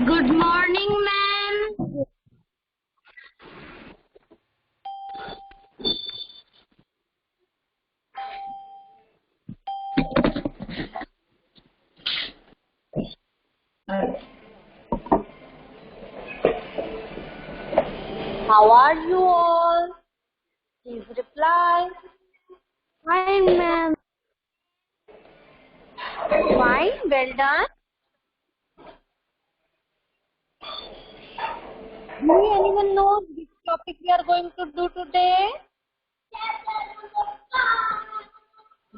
Good morning, ma'am. How are you all? Please reply. Fine, ma'am. Fine, well done. Do anyone know which topic we are going to do today?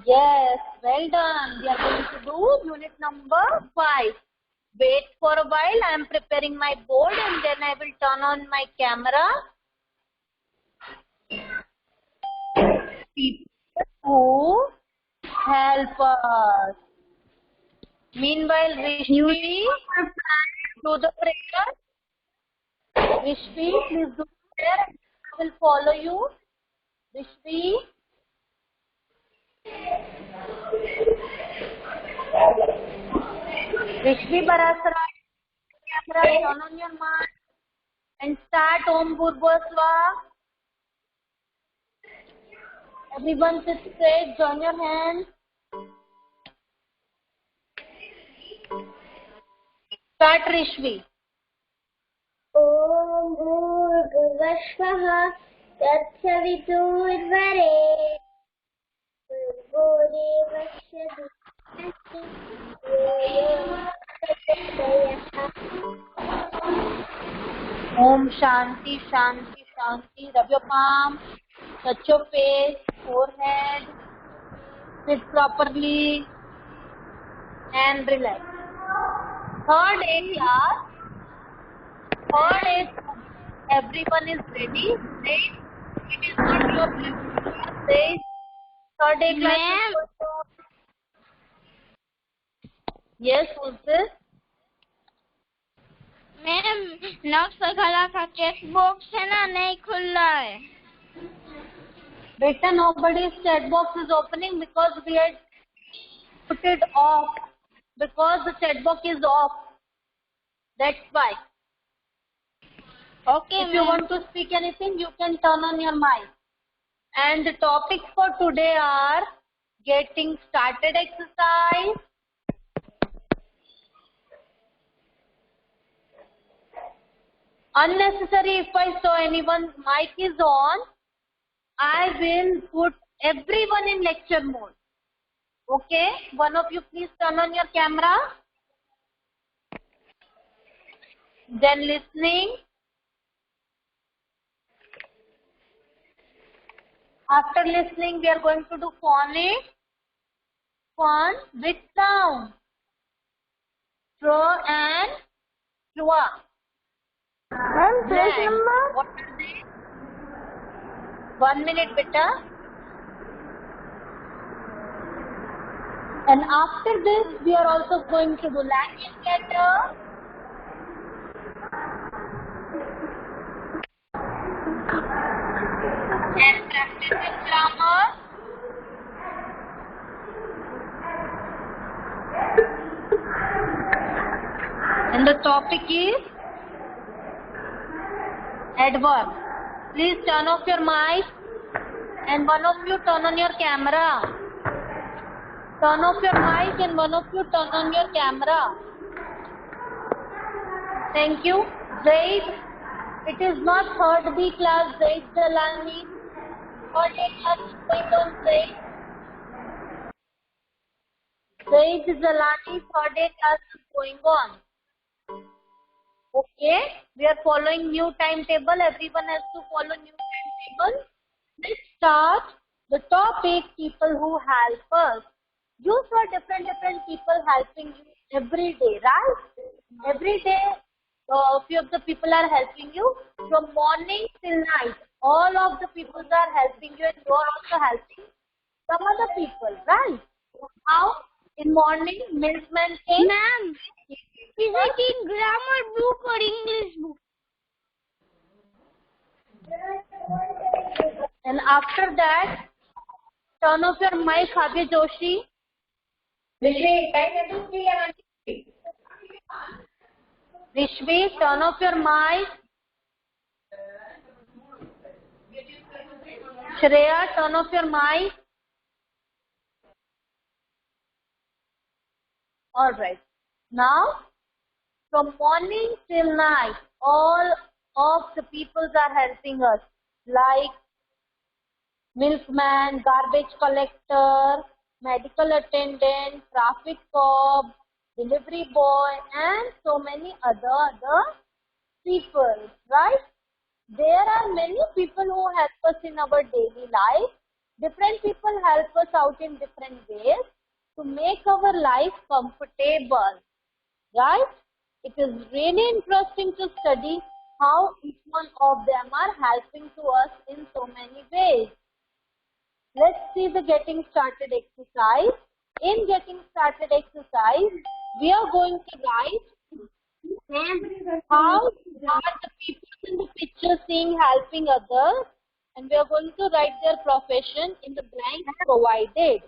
Yes, well done. We are going to do unit number 5. Wait for a while. I am preparing my board and then I will turn on my camera. People who help us. Meanwhile, Rishvi, do the prayer. Rishvi, please do prayer. I will follow you. Rishvi. Rishvi Barasra, camera, turn on your mic and start Om Bhurbhuvasva. Everyone sit straight, join your hands. Start Rishvi. Om Bhurvasvaha Tatsaviturnvare Bhurgo Devasya Dhimasti Om Shanti, Shanti, Shanti. Rub your palm, touch your face, forehead, sit properly and relax. Third A class. Third A, everyone is ready. Right? It is not your class. Say third A class. Ma'am. Yes, who's this? Ma'am नक्सगला का check box है ना नहीं खुल रहा है. Beta, nobody's chat box is opening because we had put it off. Because the chat box is off. That's why. Okay, If you want to speak anything, you can turn on your mic. And the topics for today are getting started exercise, unnecessary. If I saw anyone's mic is on, I will put everyone in lecture mode. Okay? One of you please turn on your camera. Then listening. After listening, we are going to do phonics. Fun with sound. Tro and trua. Ma'am, page number? What are they? 1 minute, beta. And after this, we are also going to do language letter. And practicing grammar. And the topic is adverb. Please turn off your mic and one of you turn on your camera. Turn off your mic and one of you turn on your camera. Thank you. Zaid, it is not third B class, Zaid Jalani. Third A class is going on, Zaid. Zaid Jalani, third A class is going on. Okay, we are following new timetable. Everyone has to follow new timetable. Let's start the topic, people who help us. You saw different people helping you every day, right? Every day, few of the people are helping you from morning till night. All of the people are helping you and you are also helping some other people, right? How? In morning, milkman came. Ma'am, is it in grammar book or English book? And after that, turn off your mic, Khavya Joshi. Rishvi, turn off your mic. Shreya, turn off your mic. Alright. Now, from morning till night, all of the peoples are helping us. Like milkman, garbage collector, medical attendant, traffic cop, delivery boy, and so many other people, right? There are many people who help us in our daily life. Different people help us out in different ways to make our life comfortable, right? It is really interesting to study how each one of them are helping to us in so many ways. Let's see the getting started exercise. In getting started exercise, we are going to write how are the people in the picture seeing helping others, and we are going to write their profession in the blank provided.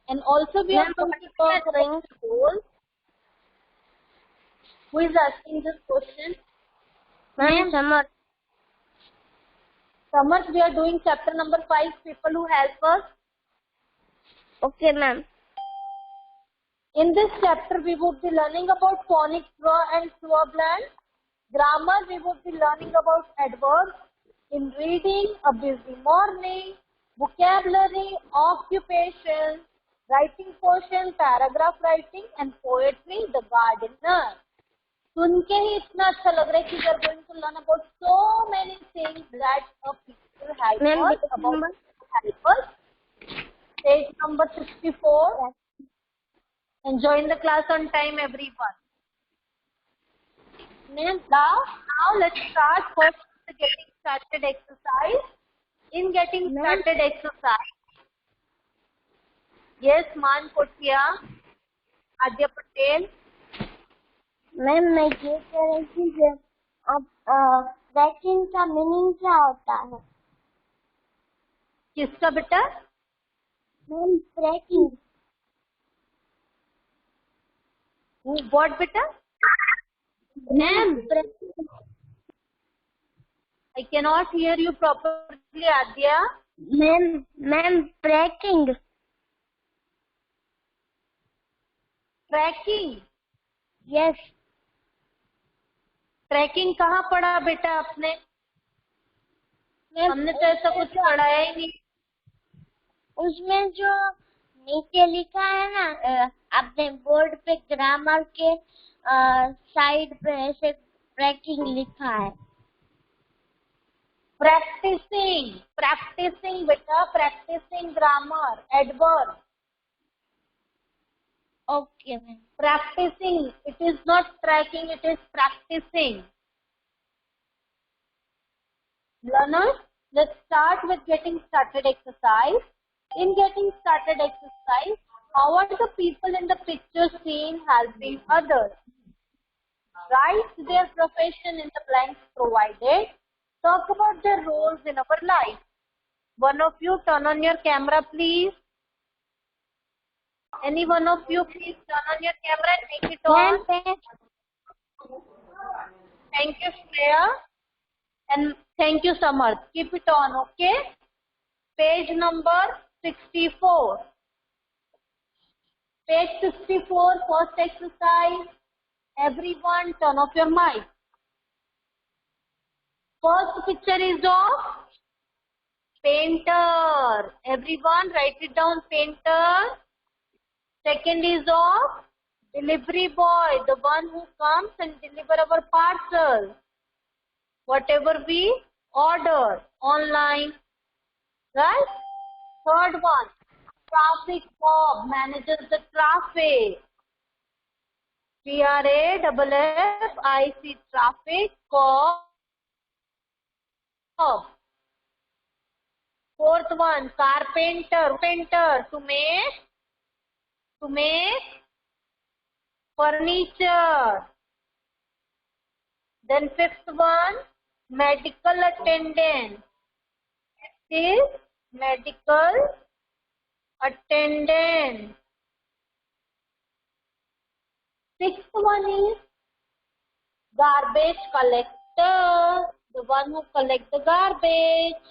And also we are going to talk about the goals. Who is asking this question? Ma'am, Samarth. Samarth, we are doing chapter number 5, people who help us. Okay, ma'am. In this chapter, we would be learning about phonics, raw and swabian. Grammar, we would be learning about adverbs. In reading, a busy morning. Vocabulary, occupation. Writing portion, paragraph writing. And poetry, the gardener. सुन के ही इतना अच्छा लग रहा है कि we are going to learn about so many things that a people help us about help us. Page number 64. And join the class on time, everyone. Now let's start first with the getting started exercise. In getting started exercise, yes, Man Kotia, Adya Patel. Ma'am मैं ये कह रही थी कि अब trekking का meaning क्या होता है? किसका बेटा? Ma'am tracking. What बेटा? Ma'am I cannot hear you properly, Adya. Ma'am tracking. Tracking. Yes. Tracking कहाँ पढ़ा बेटा आपने? हमने तो ऐसा कुछ पढ़ाया ही नहीं. उसमें जो नीचे लिखा है ना, आपने बोर्ड पे ग्रामर के साइड पे ऐसे ट्रैकिंग लिखा है. प्रैक्टिसिंग बेटा, practicing grammar, adverb. Okay ma'am. Practicing. It is not tracking, it is practicing. Learners, let's start with getting started exercise. In getting started exercise, how are the people in the picture seen helping others? Write their profession in the blanks provided. Talk about their roles in our life. One of you turn on your camera, please. Any one of you please turn on your camera and make it on. Thank you, Shreya. And thank you, Samarth. Keep it on, okay? Page number 64. Page 64, first exercise. Everyone turn off your mic. First picture is of painter. Everyone write it down, painter. Second is of delivery boy, the one who comes and deliver our parcel, whatever we order online, right? Third one, traffic cop, manages the traffic. TRAFFIC, traffic cop. Fourth one, carpenter, to make furniture. Then fifth one, medical attendant. It is medical attendant. Sixth one is Garbage collector, the one who collects the garbage.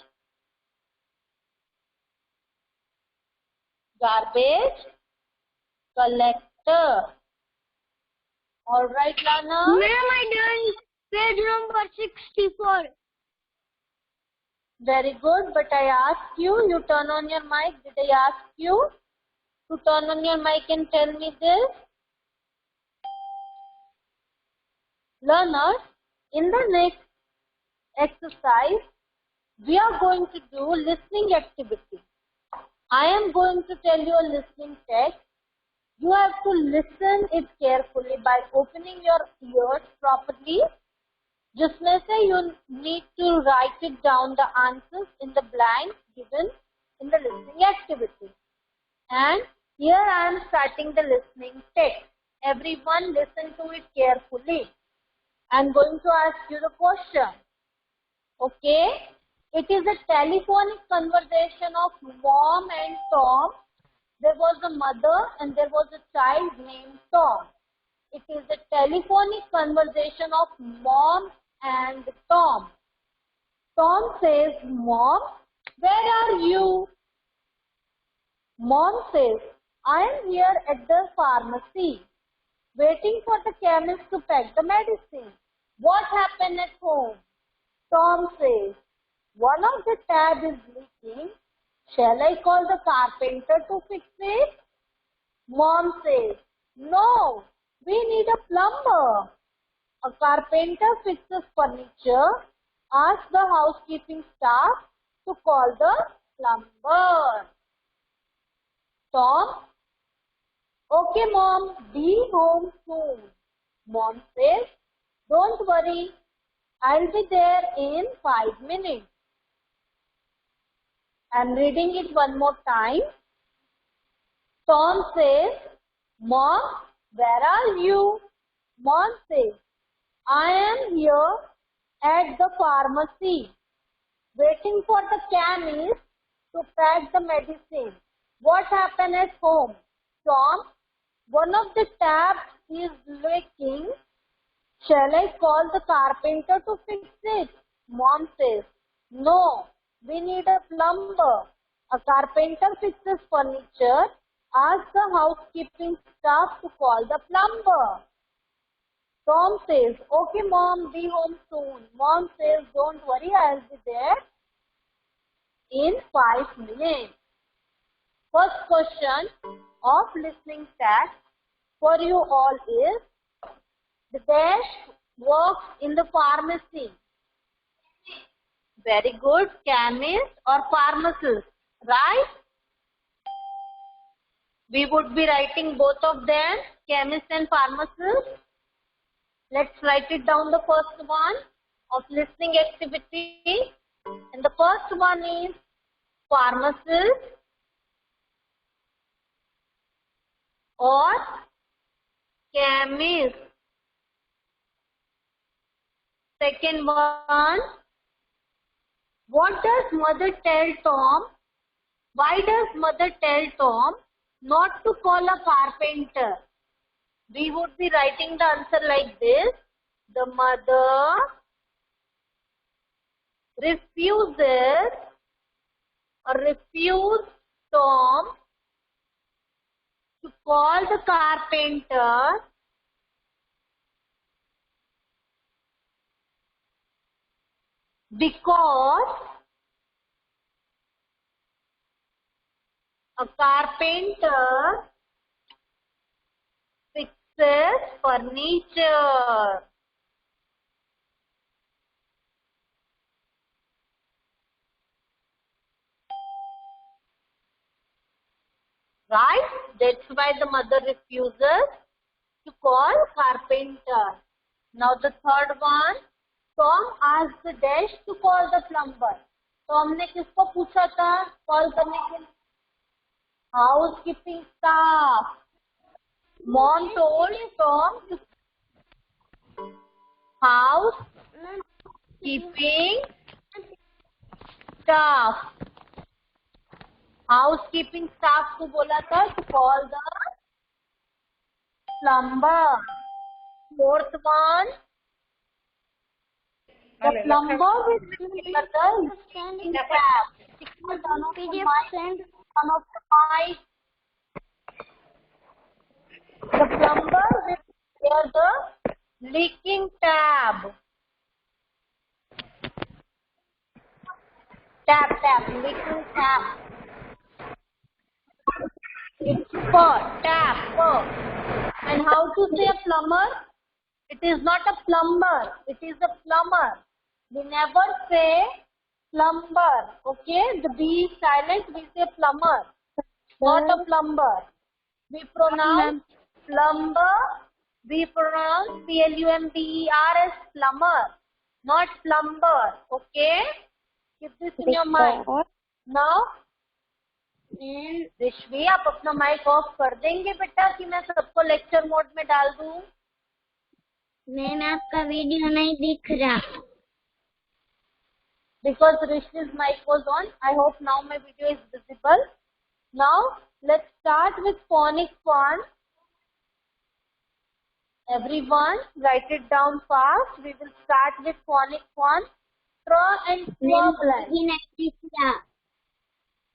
Garbage collector. All right, Lana. Ma'am, I done page number 64. Very good. But I asked you, you turn on your mic. Did I ask you to turn on your mic and tell me this? Learners, in the next exercise, we are going to do listening activity. I am going to tell you a listening text. You have to listen it carefully by opening your ears properly. जिसमें से you need to write it down the answers in the blank given in the listening activity. And here I am starting the listening text. Everyone listen to it carefully. I am going to ask you the question. Okay? It is a telephonic conversation of Mom and Tom. There was a mother and there was a child named Tom. It is a telephonic conversation of Mom and Tom. Tom says, Mom, where are you? Mom says, I am here at the pharmacy, waiting for the chemist to pack the medicine. What happened at home? Tom says, one of the tabs is leaking. Shall I call the carpenter to fix it? Mom says, no, we need a plumber. A carpenter fixes furniture. Ask the housekeeping staff to call the plumber. Tom, okay Mom, be home soon. Mom says, don't worry, I'll be there in 5 minutes. I'm reading it one more time. Tom says, Mom, where are you? Mom says, I am here at the pharmacy, waiting for the chemist to pack the medicine. What happened at home? Tom, one of the taps is leaking. Shall I call the carpenter to fix it? Mom says, no, we need a plumber. A carpenter fixes furniture. Ask the housekeeping staff to call the plumber. Tom says, okay Mom, be home soon. Mom says, don't worry, I'll be there in 5 minutes. First question of listening test for you all is, the dash works in the pharmacy. Very good. Chemist or pharmacist, right? We would be writing both of them, chemist and pharmacist. Let's write it down, the first one of listening activity. And the first one is pharmacist or chemist. Second one, what does mother tell Tom? Why does mother tell Tom not to call a carpenter? We would be writing the answer like this. The mother refuses or refused Tom to call the carpenter because a carpenter fixes furniture. Right? That's why the mother refuses to call carpenter. Now the third one, Tom asked the dash to call the plumber. Tom ने किसको पूछा था call करने के लिए? Housekeeping staff. Mom told Tom to housekeeping staff. Housekeeping staff को बोला था to call the plumber. Fourth one, The plumber will see the leaking tap. Turn off the mic. Turn off the mic. The plumber will repair the leaking tab. Tap, leaking tap. It's tap. And how to say a plumber? It is not a plumber. It is a plumber. We never say plumber. Okay? The B is silent. We say plumber. Not a plumber. We pronounce plumber. We pronounce Plumber as plumber. Not plumber. Okay? Keep this in your mind. Now, रिश्वी आप अपना mic off कर देंगे बेटा कि मैं सबको lecture mode में डाल दूं? मैम आपका वीडियो नहीं दिख रहा. Because Rishvi's mic was on. I hope now my video is visible. Now let's start with phonic fun. Everyone write it down fast. We will start with phonic fun. Tra and twa.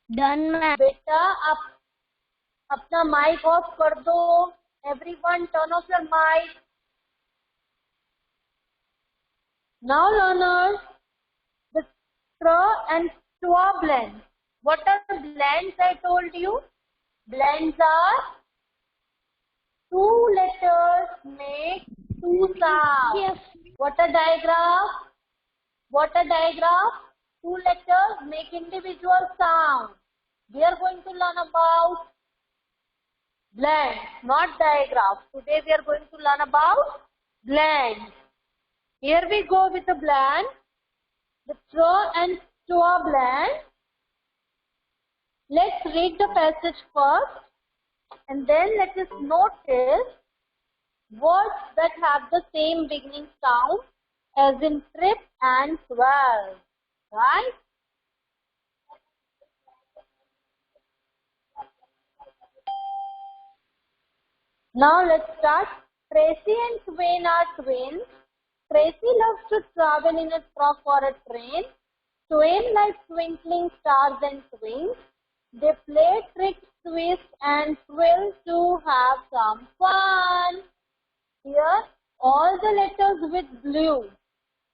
Done ma'am. बेटा आप अपना mic off कर दो. Everyone turn off your mic. Now learners, the tra and twa blends. What are the blends I told you? Blends are two letters make two sounds. Yes. What a diagram? What a diagram? Two letters make individual sounds. We are going to learn about blends, not diagrams. Today we are going to learn about blends. Here we go with the blend, the tra and twa blend. Let's read the passage first and then let us notice words that have the same beginning sound as in trip and 12. Right? Now let's start. Tracy and Twain are twins. Tracy loves to travel in a truck or a train. Twain likes twinkling stars and twins. They play tricks, twist and twirl to have some fun. Here, all the letters with blue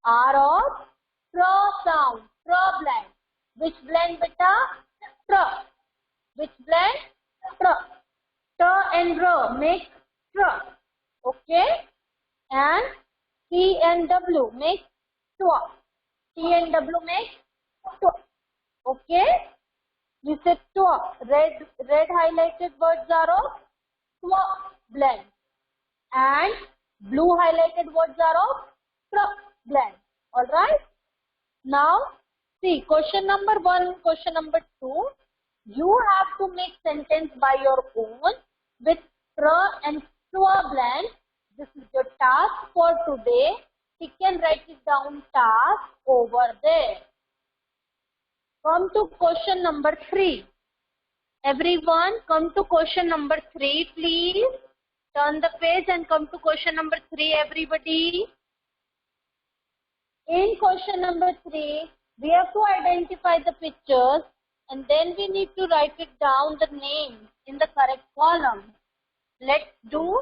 are of tra sound, tra blend. Which blend, beta? Tra. Which blend? Tra. Ta and ra make tra. Okay? And T and W make twa. T and W make twa. Okay? We said twa. Red highlighted words are of twa blend. And blue highlighted words are of tra blend. Alright? Now, see, question number 1, question number 2. You have to make sentence by your own with tra and twa blend. This is your task for today. You can write it down task over there. Come to question number 3. Everyone, come to question number 3, please. Turn the page and come to question number 3, everybody. In question number 3, we have to identify the pictures and then we need to write it down the name in the correct column. Let's do.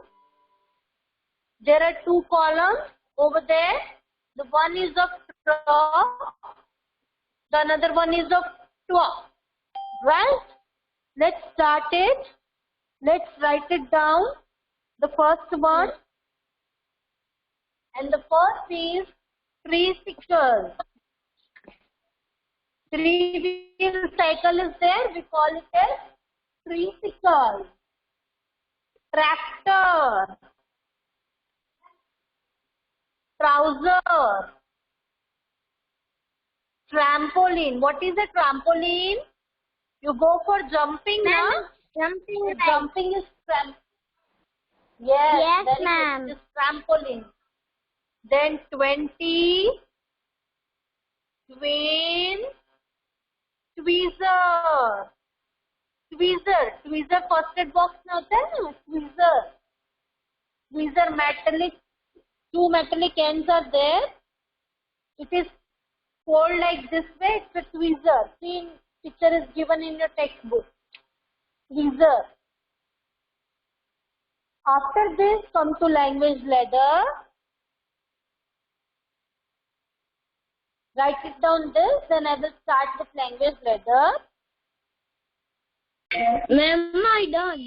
There are 2 columns over there. The one is of tra, the another one is of twa. Right? Let's start it. Let's write it down. The first one. And the first is tricycle. 3-wheel cycle is there. We call it as tricycle. Tractor. Trouser. Trampoline. What is a trampoline? You go for jumping, huh? Jumping. Jumping is Yes, ma'am. It is trampoline. Then 20. Twain. Tweezer. Tweezer first aid box में होता है ना? Tweezer metallic. 2 metallic ends are there. It is fold like this way. It's a tweezer. See, picture is given in your textbook. Tweezer. After this, come to language ladder. Write it down this, then I will start with language ladder. Ma'am, I done.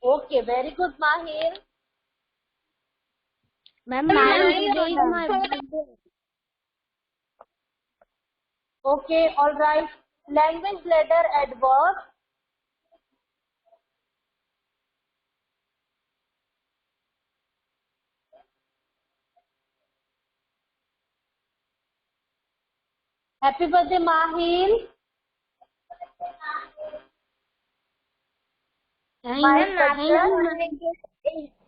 Okay, very good, Mahir. Ma'am, today is my birthday. Okay, all right. Language ladder adverb. Happy birthday, Mahir.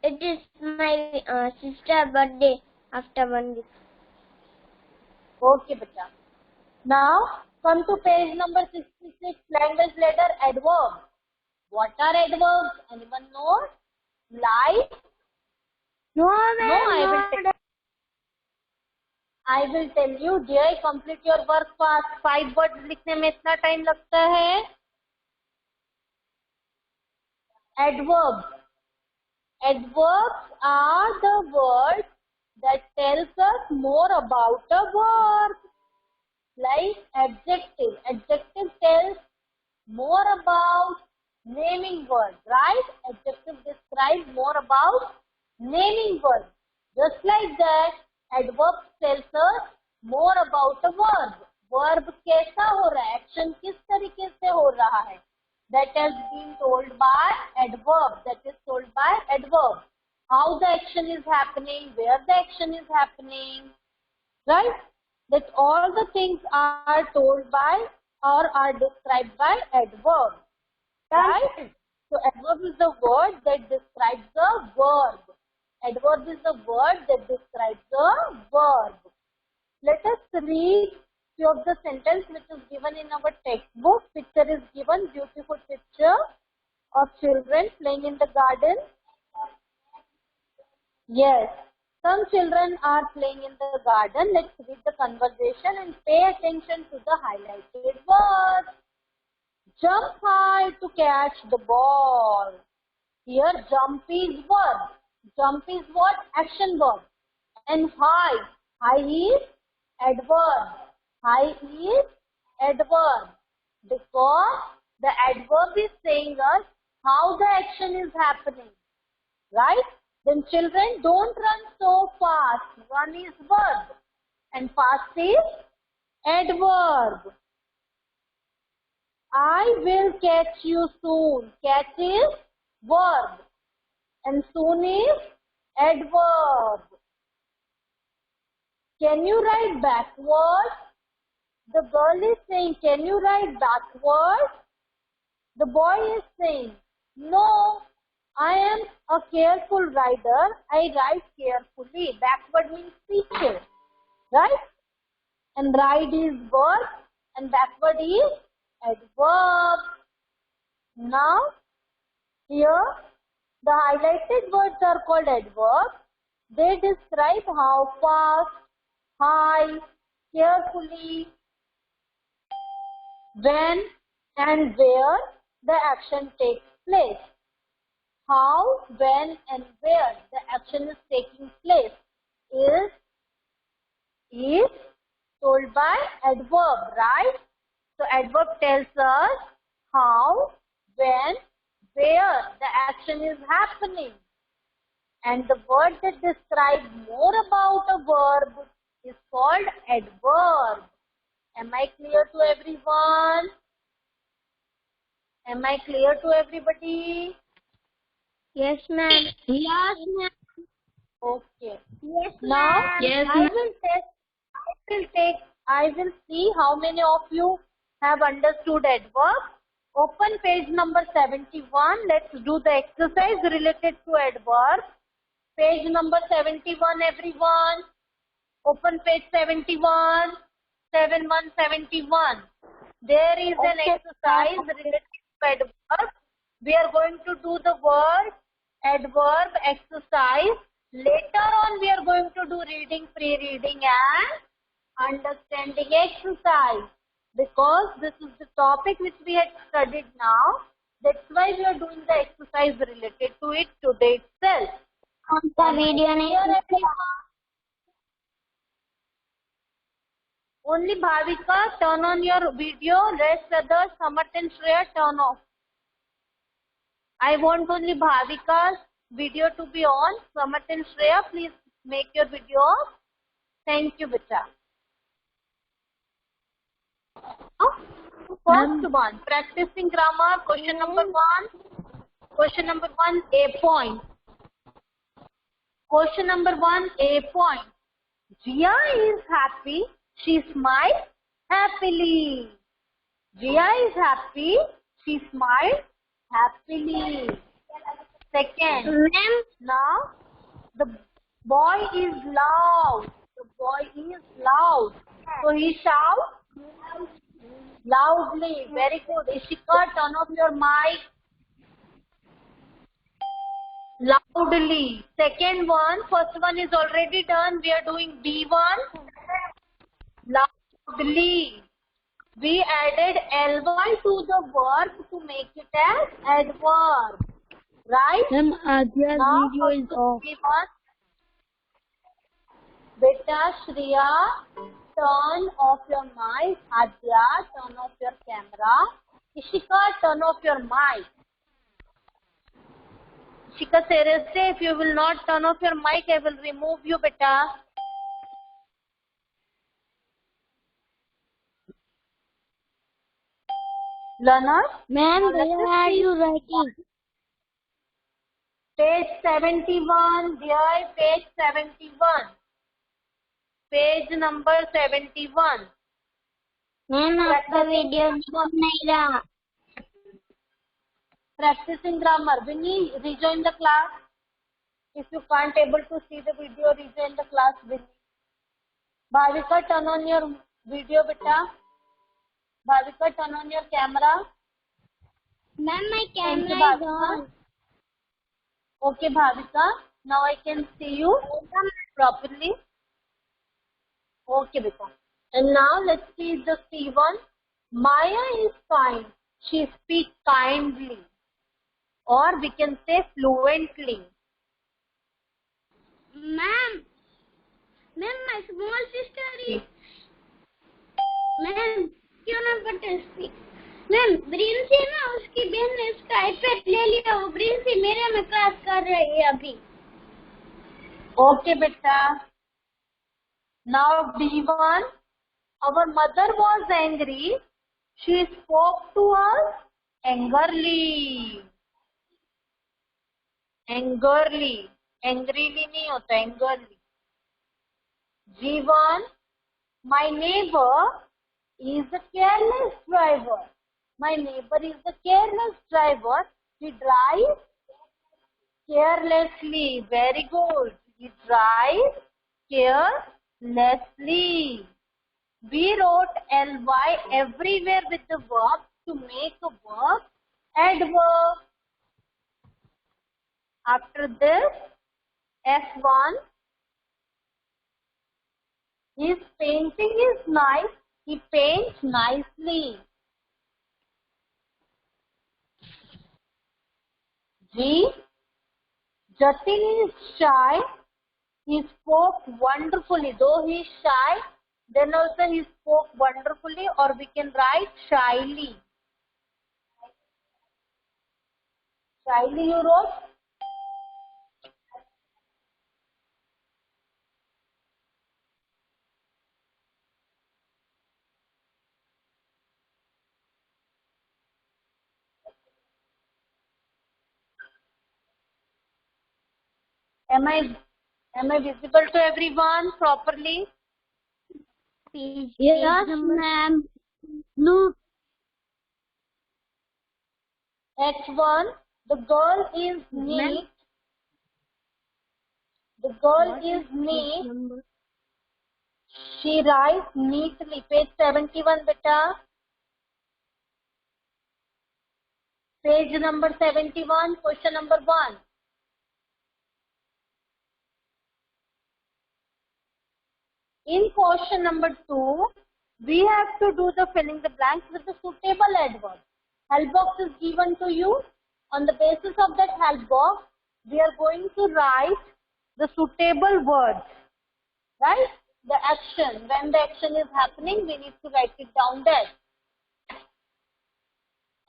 It is my sister's birthday after 1 week. Okay, beta. Now, come to page number 66, language ladder adverb. What are adverbs? Anyone know? Like? No, No, I will tell you. Dear, complete your work fast. 5 words लिखने में इतना time लगता है. Adverbs. Adverbs are the words that tells us more about a verb. Like adjective. Adjective tells more about naming words, right? Adjective describes more about naming words. Just like that, adverb tells us more about a verb. Verb कैसा हो रहा है? Action किस तरीके से हो रहा है? That has been told by adverb. That is told by adverb. How the action is happening, where the action is happening, right? That all the things are told by or are described by adverb, right? So adverb is the word that describes the verb. Adverb is the word that describes the verb. Let us read few of the sentence which is given in our textbook. Picture is given, beautiful picture of children playing in the garden. Yes, some children are playing in the garden. Let's read the conversation and pay attention to the highlighted words. Jump high to catch the ball. Here jump is verb. Jump is what? Action verb. And high. High is adverb. High is adverb. Because the adverb is saying us how the action is happening. Right? Then children, don't run so fast. Run is verb. And fast is adverb. I will catch you soon. Catch is verb. And soon is adverb. Can you write backward? The girl is saying, can you write backward? The boy is saying, no, I am a careful rider. I ride carefully. Backward means picture. Right? And ride is verb. And backward is adverb. Now, here, the highlighted words are called adverbs. They describe how fast, high, carefully, when and where the action takes place. How, when and where the action is taking place is told by adverb, right? So adverb tells us how, when, where the action is happening. And the word that describes more about a verb is called adverb. Am I clear to everyone? Am I clear to everybody? Yes, ma'am. Yes, ma'am. Okay. Yes, Now, ma'am. yes, I will see how many of you have understood adverb. Open page number 71. Let's do the exercise related to adverb. Page number 71, everyone. Open page 71. 71. There is an exercise related to adverb. We are going to do the word adverb exercise. Later on, we are going to do reading, pre-reading and understanding exercise. Because this is the topic which we had studied now. That's why we are doing the exercise related to it today itself. कौन सा video नहीं? Only Bhavika, turn on your video. Rest others, Samarth and Shreya, turn off. I want only Bhavika's video to be on. Samarth and Shreya, please make your video off. Thank you, beta. First one, practicing grammar. Question number one. Question number one, A point. Question number one, A point. Jia is happy. She smiles happily. Jia is happy. She smiles happily. Second, now the boy is loud. The boy is loud. So he shouts loudly. Very good. Ishika, turn off your mic. Loudly. Second one, first one is already done. We are doing B1. Loudly. We added ly to the verb to make it as adverb. Right? Ma'am, Adya's Now, video is off. B1. Beta Shreya, turn off your mic. Adya, turn off your camera. Ishika, turn off your mic. Ishika, seriously, if you will not turn off your mic, I will remove you, beta. Learners? Ma'am, where are you writing? Page 71, dear, page 71. Page number 71. Ma'am आपका video नहीं रहा. Practicing grammar. Vinny, rejoin the class. If you can't able to see the video, rejoin the class, Vinny. Bhavika, turn on your video, beta. Bhavika, turn on your camera. Ma'am, my Thank you, camera is Bhavika. on. Okay, Bhavika. Now I can see you properly. Okay, beta. And now let's see the C1. Maya is kind. She speaks kindly. Or we can say fluently. Ma'am, my small sister is. Ma'am, क्यों ना butter speak. Ma'am, ब्रिंसी ना उसकी बहन ने उसका iPad ले लिया. वो ब्रिंसी मेरे में क्लास कर रही है अभी. Okay, beta. Now D1. Our mother was angry. She spoke to us angrily. Angrily. Angrily नहीं होता, angrily. G1. My neighbor is a careless driver. My neighbor is a careless driver. He drives carelessly. Very good. He drives carelessly. We wrote ly everywhere with the verb to make a verb adverb. After this, F1. His painting is nice. He paints nicely. G. Jatin is shy. He spoke wonderfully. Though he is shy, then also he spoke wonderfully, or we can write shyly. Shyly you wrote? Am I visible to everyone properly? Yes, ma'am. No. H1. The girl is neat. The girl is neat. She writes neatly. Page 71, beta. Page number 71, question number 1. In question number 2, we have to do the filling the blanks with the suitable adverb. Help box is given to you. On the basis of that help box, we are going to write the suitable words, right? The action. When the action is happening, we need to write it down there.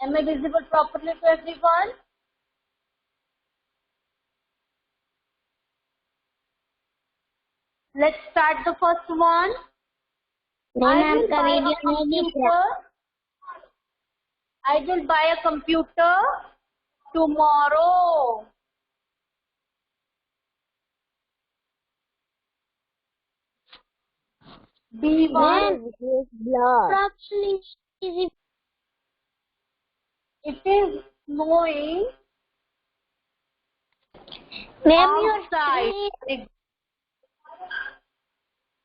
Am I visible properly to everyone? Let's start the first one. I will buy a computer tomorrow. B1. Actually, It is snowing outside.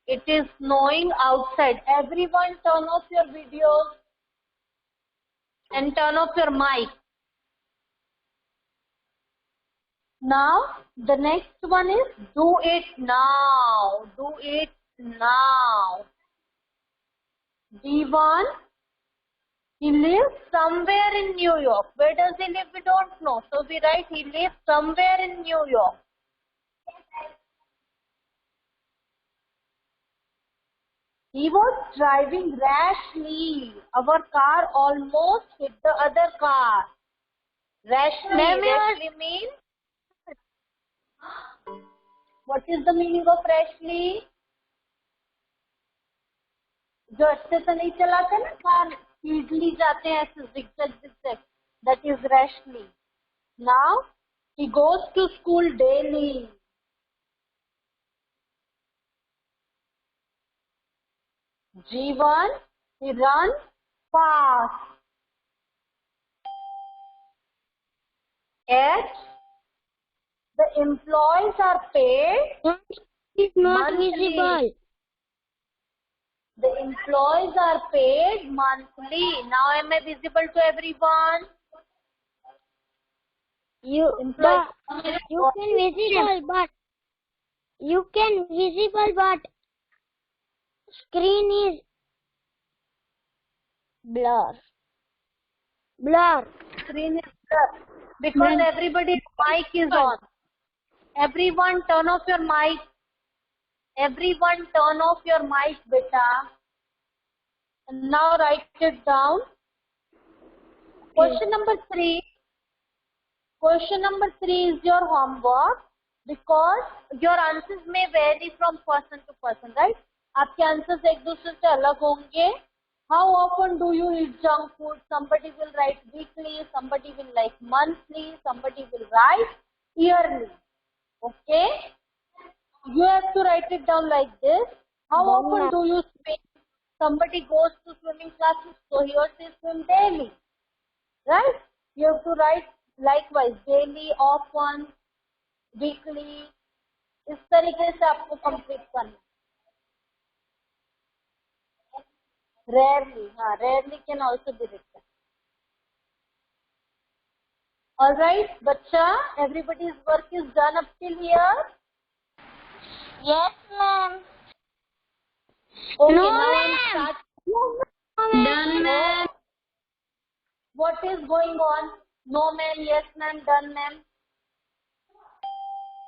It is snowing outside. Everyone turn off your videos and turn off your mic. Now, the next one is do it now. Do it now. D1, he lives somewhere in New York. Where does he live? We don't know. So we write he lives somewhere in New York. He was driving rashly. Our car almost hit the other car. Rashly means? What is the meaning of rashly? जो अच्छे से नहीं चलाते ना car, speedly जाते हैं ऐसे zigzag. That is rashly. Now he goes to school daily. G1, he runs fast. H, the employees are paid. It's not monthly. visible. The employees are paid monthly. Now am I visible to everyone? You can visible, but screen is blur. Screen is blur because everybody's mic is on. Everyone turn off your mic. Everyone turn off your mic, beta. And now write it down. Question number 3. Question number 3 is your homework because your answers may vary from person to person, right? आपके answers एक दूसरे से अलग होंगे. How often do you eat junk food? Somebody will write weekly, somebody will write monthly, somebody will write yearly. Okay? You have to write it down like this. How often do you swim? Somebody goes to swimming classes, so he or she swim daily. Right? You have to write likewise, daily, often, weekly. इस तरीके से आपको complete करना. Rarely, rarely can also be written. Alright, bacha, everybody's work is done up till here. Yes, ma'am. Okay, No, now ma'am. start. Done, ma'am. What is going on? No, ma'am. Yes, ma'am. Done, ma'am.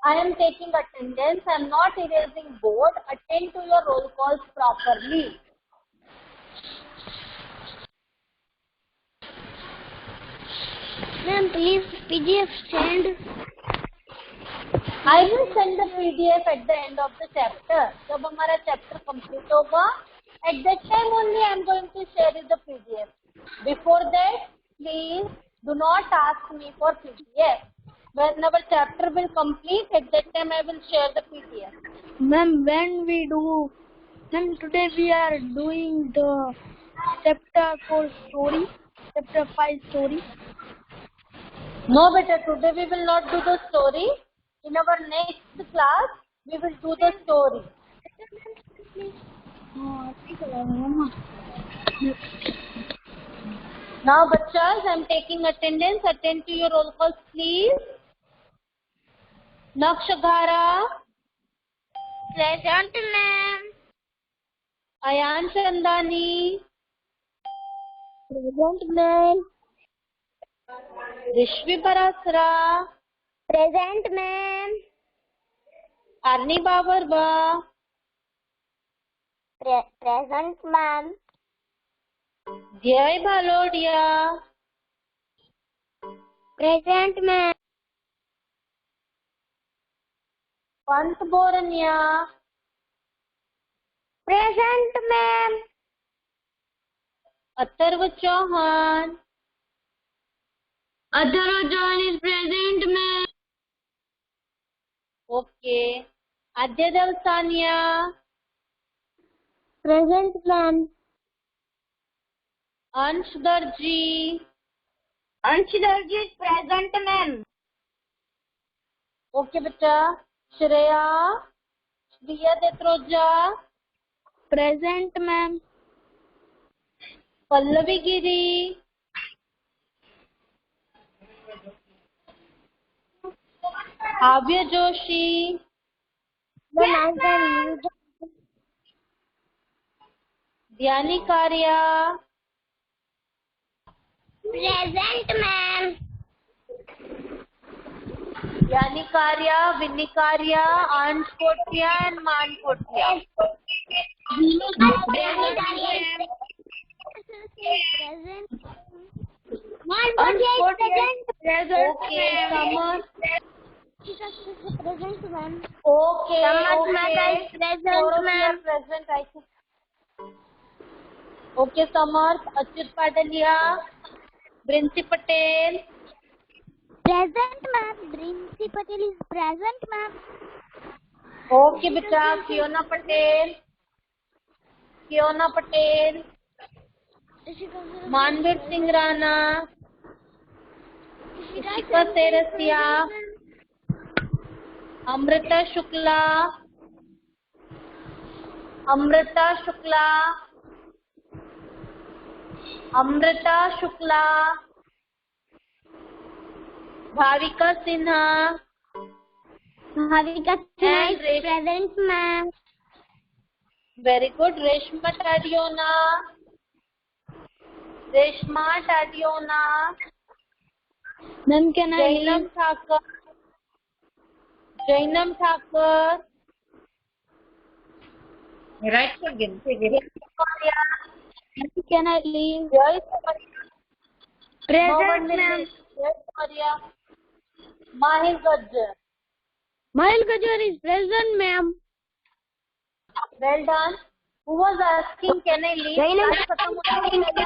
I am taking attendance. I am not erasing board. Attend to your roll calls properly. Ma'am, please PDF send. I will send the PDF at the end of the chapter. जब हमारा chapter complete होगा, at that time only I am going to share you the PDF. Before that, please do not ask me for PDF. When our chapter will complete, at that time I will share the PDF. Ma'am, ma'am, today we are doing the chapter 4 story, chapter 5 story. No, beta, today we will not do the story. In our next class, we will do the story. Now, bachas, I am taking attendance. Attend to your roll calls, please. Nakshagara. Present, ma'am. Ayan Chandani. Present, ma'am. Rishvi Parasra. Present, ma'am. Arni Babarba. Present, ma'am. Jai Bhalodia. Present, ma'am. Pant Borania. Present, ma'am. Atharva Chauhan. Atharva Chauhan is present, ma'am. Okay. Adya Dalsania. Present, ma'am. Ansh Darji. Ansh Darji is present, ma'am. Okay beta. Shreya. Shreya Detroja. Present, ma'am. Pallavi Giri. Avya Joshi. Ma'am, I can Dhyani Karya. present, ma'am. Dhyani Karya, Vinny Karya, Ansh Kothia and Man Kothia. Present. Okay, Samar. Present, ma'am. Okay, Samar okay. Mata is present, Four of you ma'am. are present, I think. Okay, Samar. Achyut Padalia. Brinsi Patel. Present, ma'am. Brinsi Patel is present, ma'am. Okay, beta. Fiona Patel. Fiona Patel. Manvir Singh Rana. Ishika Serasia. Amrita Shukla. Amrita Shukla. Amrita Shukla. Bhavika Sinha. Bhavika Sinha And is present, ma'am. Very good. Reshma Tadiona. Reshma Tadiona. Ma'am, can I Jainam leave? Thakur. Jainam Thakur. Right again. Can I leave? Jai Present, ma'am. Maria. Mahir Gajjar. Mahil Gajjar is present, ma'am. Well done. Who was asking, can I leave? Jainam Class खत्म होने से पहले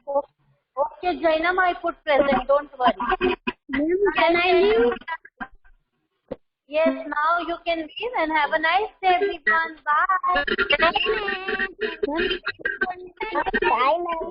आप- Okay, Jainam, I put present. Don't worry. Ma'am, can I leave? Yes, now you can leave and have a nice day, everyone. Bye. Bye, ma'am.